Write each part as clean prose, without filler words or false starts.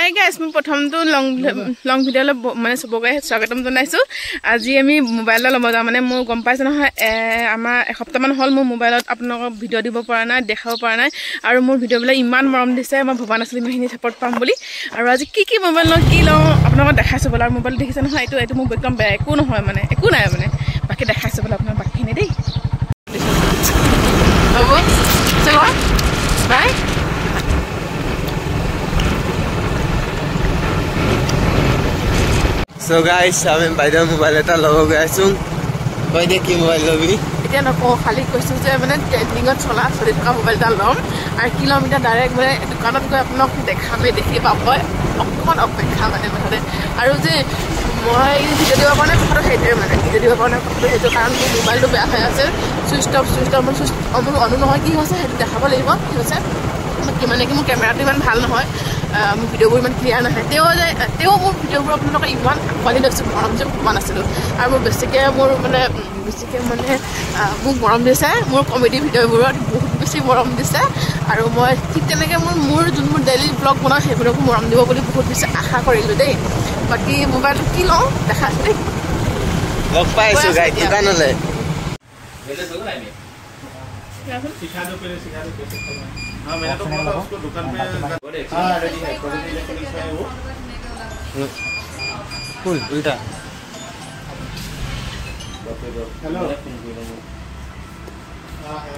hi guys মই প্ৰথমটো লং ভিডিঅ'লৈ মানে চবকে স্বাগতম জনাইছোঁ আজি আমি মোবাইল এটা ল'ব যাওঁ মানে মোৰ গম পাইছে নহয় আমাৰ এসপ্তাহমান হ'ল মোৰ মোবাইলত আপোনালোকক ভিডিঅ' দিব পৰা নাই দেখাব পৰা নাই আৰু মোৰ ভিডিঅ'বিলাক ইমান মৰম দিছে মই ভবা নাছিলোঁ ইমানখিনি ছাপৰ্ট পাম বুলি আৰু আজি কি মোবাইল লওঁ কি লওঁ আপোনালোকক দেখাইছোঁ বোলে আৰু মোবাইল দেখিছে নহয় এইটো মোৰ একদম বেয়া একো নহয় মানে একো নাই মানে বাকী দেখাইছোঁ বোলে আপোনাক বাকীখিনি দেই হ'ব বাই So guys, আমি বাইদেউ মোবাইল এটা ল'ব গৈ আছোঁ কই দে কি মোবাইল ল'বি এতিয়া নকওঁ খালি কৈছোঁ যে মানে ট্ৰেণ্ডিঙত চলি থকা মোবাইল এটা ল'ম আৰু কি ল'ম এতিয়া ডাইৰেক্ট মানে দোকানত গৈ আপোনাক দেখামেই দেখি পাব অকণমান অপেক্ষা মানে মুঠতে আৰু যে মই ভিডিঅ' দিব পৰা নাই কথাটো সেইটোৱে মানে ভিডিঅ' দিব পৰা নাই কথাটো সেইটো কাৰণ মোৰ মোবাইলটো বেয়া হৈ আছে চুইচ অফ মোৰ অনো নহয় কি হৈছে সেইটো দেখাব লাগিব কি হৈছে মানে কি মোৰ কেমেৰাটো ইমান ভাল নহয় মোৰ ভিডিঅ'বোৰ ইমান ক্লিয়াৰ নাহে তেওঁ মোৰ ভিডিঅ'বোৰ আপোনালোকে ইমান আঁকোৱালি লৈছোঁ মৰম যে পোৱা নাছিলোঁ আৰু মোৰ বেছিকৈ মোক মৰম দিছে মোৰ কমেডি ভিডিঅ'বোৰত বহুত বেছি মৰম দিছে আৰু মই ঠিক তেনেকৈ মোৰ যোনবোৰ ডেইলি ব্লগ বনাওঁ সেইবোৰকো মৰম দিব বুলি বহুত বেছি আশা কৰিলোঁ দেই বাকী মোবাইলটো কি লওঁ দেখাইছোঁ দেই লগ পাইছোঁ গাই দোকানলৈ हाँ मैंने तो बोला उसको दुकान पे हाँ रेडी है क्वालिटी इलेक्ट्रॉनिक्स है वो फुल उल्टा हेलो हाँ है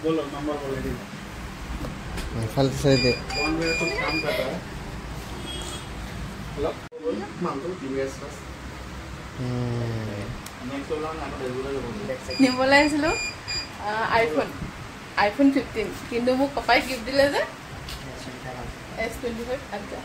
बोलो नंबर बोले दी फल से दे कौन मेरा कुछ काम कर रहा है हेलो मांगो टीवीएस बस নিবলৈ আহিছিলোঁ iPhone 15 কিন্তু মোক পাপাই গিফ্ট দিলে যে S25 আচ্ছা